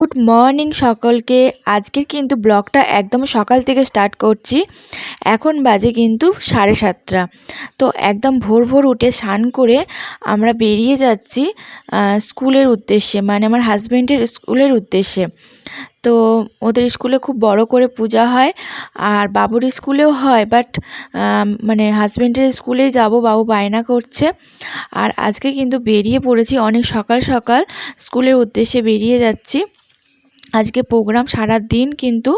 Good morning সকলকে। আজকের কিন্তু ব্লগটা একদম সকাল থেকে স্টার্ট করছি। এখন বাজে কিন্তু 7:30। তো একদম ভোর ভোর উঠে স্নান করে আমরা বেরিয়ে যাচ্ছি স্কুলের উদ্দেশ্যে, মানে আমার হাজব্যান্ডের স্কুলের উদ্দেশ্যে। তো ওদের স্কুলে খুব বড় করে পূজা হয়, আর বাবুর স্কুলেও হয়, বাট মানে হাজব্যান্ডের স্কুলেই যাব, বাবু বায়না করছে। আর আজকে কিন্তু বেরিয়ে পড়েছি অনেক সকাল সকাল, স্কুলের উদ্দেশ্যে বেরিয়ে যাচ্ছি। আজকে প্রোগ্রাম সারা দিন কিন্তু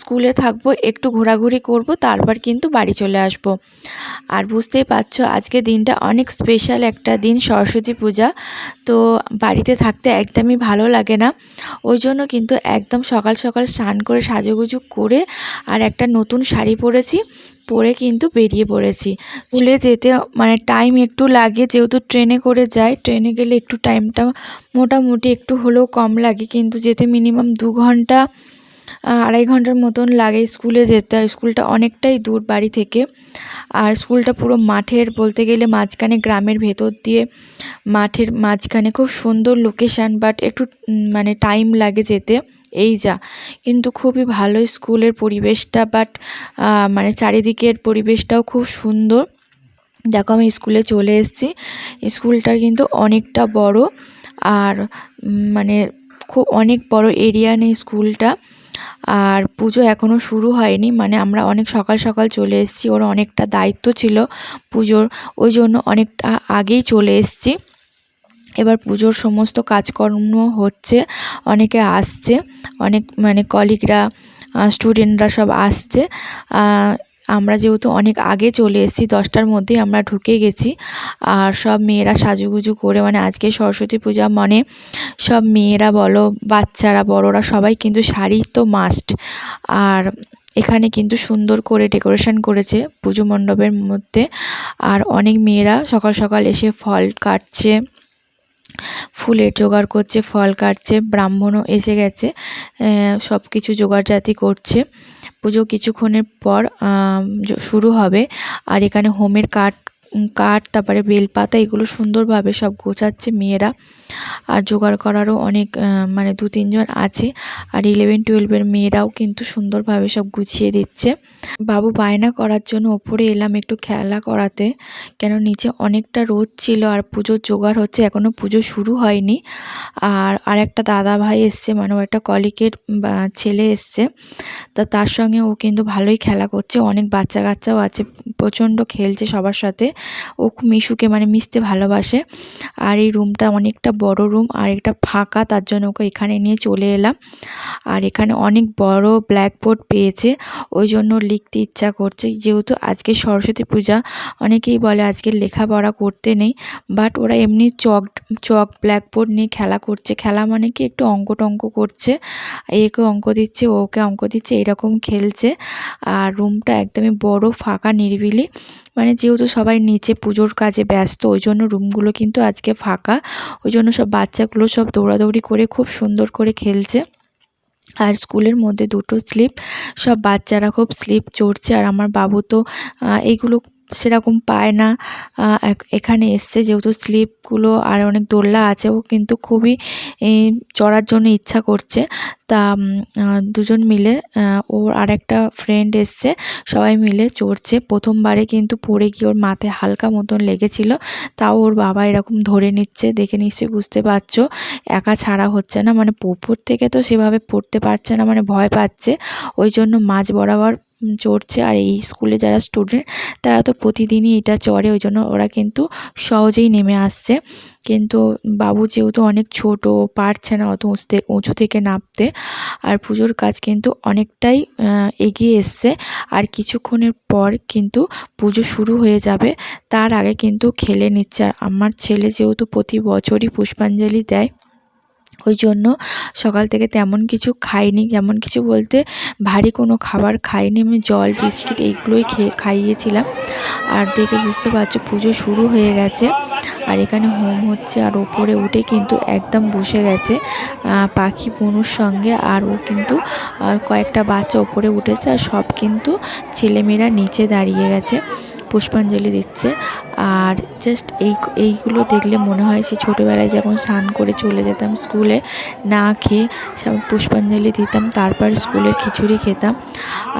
স্কুলে থাকবো, একটু ঘোরাঘুরি করব, তারপর কিন্তু বাড়ি চলে আসব। আর বুঝতেই পারছো আজকে দিনটা অনেক স্পেশাল একটা দিন, সরস্বতী পূজা। তো বাড়িতে থাকতে একদমই ভালো লাগে না, ওই জন্য কিন্তু একদম সকাল সকাল স্নান করে সাজুগুজু করে আর একটা নতুন শাড়ি পরে কিন্তু বেরিয়ে পড়েছি। স্কুলে যেতে মানে টাইম একটু লাগে, যেহেতু ট্রেনে করে যাই, ট্রেনে গেলে একটু টাইমটা মোটামুটি একটু হলেও কম লাগে, কিন্তু যেতে মিনিমাম 2 ঘন্টা 2.5 ঘন্টার মতন লাগে স্কুলে যেতে। স্কুলটা অনেকটাই দূর বাড়ি থেকে, আর স্কুলটা পুরো মাঠের, বলতে গেলে মাঝখানে, গ্রামের ভেতর দিয়ে মাঠের মাঝখানে, খুব সুন্দর লোকেশান, বাট একটু মানে টাইম লাগে যেতে, এই যা। কিন্তু খুবই ভালো স্কুলের পরিবেশটা, বাট মানে চারিদিকের পরিবেশটাও খুব সুন্দর। দেখো আমি স্কুলে চলে এসেছি। স্কুলটা কিন্তু অনেকটা বড়, আর মানে খুব অনেক বড় এরিয়া নেই স্কুলটা। আর পুজো এখনও শুরু হয়নি, মানে আমরা অনেক সকাল সকাল চলে এসেছি, ওর অনেকটা দায়িত্ব ছিল পুজোর, ওই জন্য অনেকটা আগেই চলে এসেছি। এবার পুজোর সমস্ত কাজকর্ম হচ্ছে, অনেকে আসছে, অনেক মানে কলিগরা, স্টুডেন্টরা সব আসছে। আমরা যেহেতু অনেক আগে চলে এসেছি, 10টার মধ্যেই আমরা ঢুকে গেছি। আর সব মেয়েরা সাজুগুজু করে, মানে আজকে সরস্বতী পূজা মানে সব মেয়েরা বলো, বাচ্চারা, বড়রা, সবাই কিন্তু শাড়ি তো মাস্ট। আর এখানে কিন্তু সুন্দর করে ডেকোরেশন করেছে পুজো মণ্ডপের মধ্যে। আর অনেক মেয়েরা সকাল সকাল এসে ফল কাটছে, ফুলের জোগাড় করছে, ফল কাটছে, ব্রাহ্মণও এসে গেছে, সব কিছু জোগাড়জাতি করছে। পুজো কিছুক্ষণের পর শুরু হবে। আর এখানে হোমের কাঠ, তারপরে বেলপাতা, এগুলো সুন্দরভাবে সব গোছাচ্ছে মেয়েরা। আর জোগাড় করারও অনেক মানে 2-3 জন আছে। আর 11-12-এর মেয়েরাও কিন্তু সুন্দরভাবে সব গুছিয়ে দিচ্ছে। বাবু বায়না করার জন্য ওপরে এলাম একটু খেলা করাতে, কেন নিচে অনেকটা রোদ ছিল, আর পুজোর জোগাড় হচ্ছে, এখনও পুজো শুরু হয়নি। আর একটা দাদা ভাই এসছে, মানে ও একটা কলিগের ছেলে এসছে, তা তার সঙ্গে ও কিন্তু ভালোই খেলা করছে। অনেক বাচ্চা কাচ্চাও আছে, প্রচণ্ড খেলছে সবার সাথে। ও মিশুকে মানে মিশতে ভালোবাসে। আর এই রুমটা অনেকটা বড় রুম, আর একটা ফাঁকা, তার জন্য ওকে এখানে নিয়ে চলে এলাম। আর এখানে অনেক বড় ব্ল্যাকবোর্ড পেয়েছে, ওই জন্য লিখতে ইচ্ছা করছে, যেহেতু আজকে সরস্বতী পূজা। অনেকেই বলে আজকে লেখাপড়া করতে নেই, বাট ওরা এমনি চক ব্ল্যাকবোর্ড নিয়ে খেলা করছে। খেলা মানে কি, একটু অঙ্ক টঙ্ক করছে, একে অঙ্ক দিচ্ছে, ওকে অঙ্ক দিচ্ছে, এরকম খেলছে। আর রুমটা একদমই বড়, ফাঁকা, নিরিবিলি, মানে যেহেতু সবাই নিচে পুজোর কাজে ব্যস্ত, ওই জন্য রুমগুলো কিন্তু আজকে ফাঁকা। ওই জন্য সব বাচ্চাগুলো সব দৌড়াদৌড়ি করে খুব সুন্দর করে খেলছে। আর স্কুলের মধ্যে 2টো স্লিপ, সব বাচ্চারা খুব স্লিপ চড়ছে। আর আমার বাবু তো এইগুলো সেরকম পায় না, এখানে এসছে যেহেতু স্লিপগুলো, আর অনেক দোলনা আছে, ও কিন্তু খুবই চড়ার জন্য ইচ্ছা করছে। তা দুজন মিলে, ওর আর একটা ফ্রেন্ড এসছে, সবাই মিলে চড়ছে। প্রথমবারে কিন্তু পড়ে গিয়ে ওর মাথায় হালকা মতন লেগেছিল, তাও ওর বাবা এরকম ধরে নিচ্ছে, দেখে নিশ্চয়ই বুঝতে পারছো একা ছাড়া হচ্ছে না, মানে উপর থেকে তো সেভাবে পড়তে পারছে না, মানে ভয় পাচ্ছে, ওই জন্য মাঝ বরাবর চড়ছে। আর এই স্কুলে যারা স্টুডেন্ট, তারা তো প্রতিদিনই এটা চড়ে, ওই জন্য ওরা কিন্তু সহজেই নেমে আসছে। কিন্তু বাবু যেহেতু অনেক ছোট, পারছে না অত উঁচু থেকে নামতে। আর পুজোর কাজ কিন্তু অনেকটাই এগিয়ে এসছে, আর কিছুক্ষণের পর কিন্তু পুজো শুরু হয়ে যাবে। তার আগে কিন্তু খেলে নিচ্ছে। আর আমার ছেলে যেহেতু প্রতি বছরই পুষ্পাঞ্জলি দেয়, ওই জন্য সকাল থেকে তেমন কিছু খাইনি, তেমন কিছু বলতে ভারী কোনো খাবার খাইনি, আমি জল বিস্কিট এইগুলোই খাইয়েছিলাম। আর দেখে বুঝতে পারছো পুজো শুরু হয়ে গেছে। আর এখানে হোম হচ্ছে, আর ওপরে উঠে কিন্তু একদম বসে গেছে পাখি বনুর সঙ্গে। আর ও কিন্তু কয়েকটা বাচ্চা ওপরে উঠেছে, আর সব কিন্তু ছেলেমেয়েরা নিচে দাঁড়িয়ে গেছে। পুষ্পাঞ্জলি দিচ্ছে। আর জাস্ট এইগুলো দেখলে মনে হয় সে ছোটোবেলায় যখন স্নান করে চলে যেতাম স্কুলে, না খেয়ে পুষ্পাঞ্জলি দিতাম, তারপর স্কুলের খিচুড়ি খেতাম।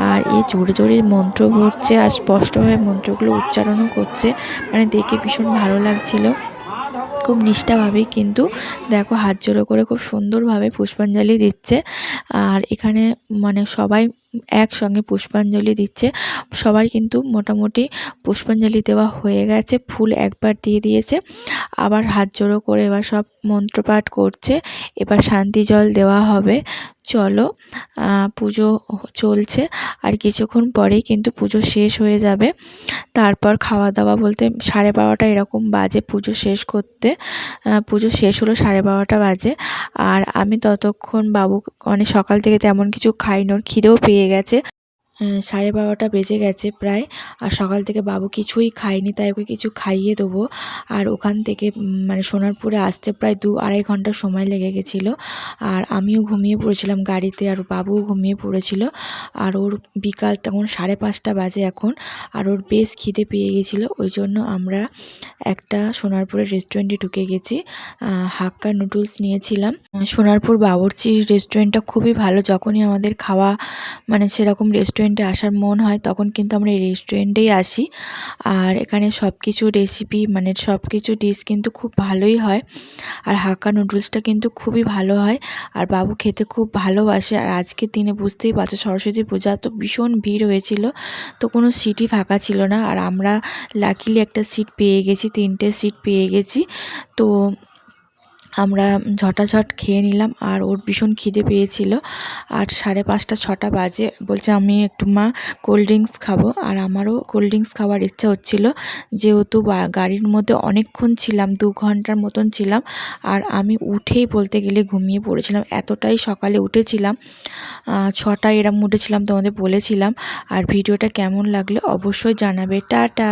আর এই জোরে জোরে মন্ত্র পড়ছে আর স্পষ্টভাবে মন্ত্রগুলো উচ্চারণও করছে, মানে দেখে ভীষণ ভালো লাগছিল। খুব নিষ্ঠাভাবেই কিন্তু দেখো হাত জোড়ো করে খুব সুন্দরভাবে পুষ্পাঞ্জলি দিচ্ছে। আর এখানে মানে সবাই একসঙ্গে পুষ্পাঞ্জলি দিচ্ছে। সবার কিন্তু মোটামুটি পুষ্পাঞ্জলি দেওয়া হয়ে গেছে, ফুল একবার দিয়ে দিয়েছে, আবার হাত জোড়ো করে এবার সব মন্ত্রপাঠ করছে। এবার শান্তি জল দেওয়া হবে। চলো, পুজো চলছে আর কিছুক্ষণ পরেই কিন্তু পুজো শেষ হয়ে যাবে। তারপর খাওয়া দাওয়া বলতে 12:30 এরকম বাজে পুজো শেষ করতে। পুজো শেষ হলো 12:30 বাজে। আর আমি ততক্ষণ বাবু মানে সকাল থেকে তেমন কিছু খাইনি, ওর খিদেও পেয়ে গেছে। 12:30 বেজে গেছে প্রায়, আর সকাল থেকে বাবু কিছুই খায়নি, তাই ওকে কিছু খাইয়ে দেবো। আর ওখান থেকে মানে সোনারপুরে আসতে প্রায় 2-2.5 ঘন্টা সময় লেগে গেছিলো। আর আমিও ঘুমিয়ে পড়েছিলাম গাড়িতে, আর বাবুও ঘুমিয়ে পড়েছিল। আর ওর বিকাল তখন 5:30 বাজে এখন, আর ওর বেশ খিদে পেয়ে গেছিলো। ওই জন্য আমরা একটা সোনারপুরের রেস্টুরেন্টে ঢুকে গেছি, হাক্কা নুডলস নিয়েছিলাম। সোনারপুর বাবুর্চি রেস্টুরেন্টটা খুবই ভালো। যখনই আমাদের খাওয়া মানে সেরকম রেস্টুরেন্টে আসার মন হয় তখন কিন্তু আমরা এই রেস্টুরেন্টেই আসি। আর এখানে সব কিছু রেসিপি মানে সব কিছু ডিশ কিন্তু খুব ভালোই হয়। আর হাক্কা নুডলসটা কিন্তু খুবই ভালো হয়, আর বাবু খেতে খুব ভালোবাসে। আর আজকের দিনে বুঝতেই পারছো সরস্বতী পূজা, তো ভীষণ ভিড় হয়েছিল, তো কোনো সিটই ফাঁকা ছিল না। আর আমরা লাকিলি একটা সিট পেয়ে গেছি, 3টে সিট পেয়ে গেছি। তো আমরা ঝটাঝট খেয়ে নিলাম। আর ওর ভীষণ খিদে পেয়েছিল। আর 5:30-6টা বাজে, বলছে আমি একটু মা কোল্ড ড্রিঙ্কস খাবো। আর আমারও কোল্ড ড্রিঙ্কস খাওয়ার ইচ্ছা হচ্ছিল, যেহেতু গাড়ির মধ্যে অনেকক্ষণ ছিলাম, 2 ঘন্টার মতন ছিলাম। আর আমি উঠেই বলতে গেলে ঘুমিয়ে পড়েছিলাম, এতটাই সকালে উঠেছিলাম। 6টায় এরম উঠেছিলাম, তোমাদের বলেছিলাম। আর ভিডিওটা কেমন লাগলো অবশ্যই জানাবে। টাটা।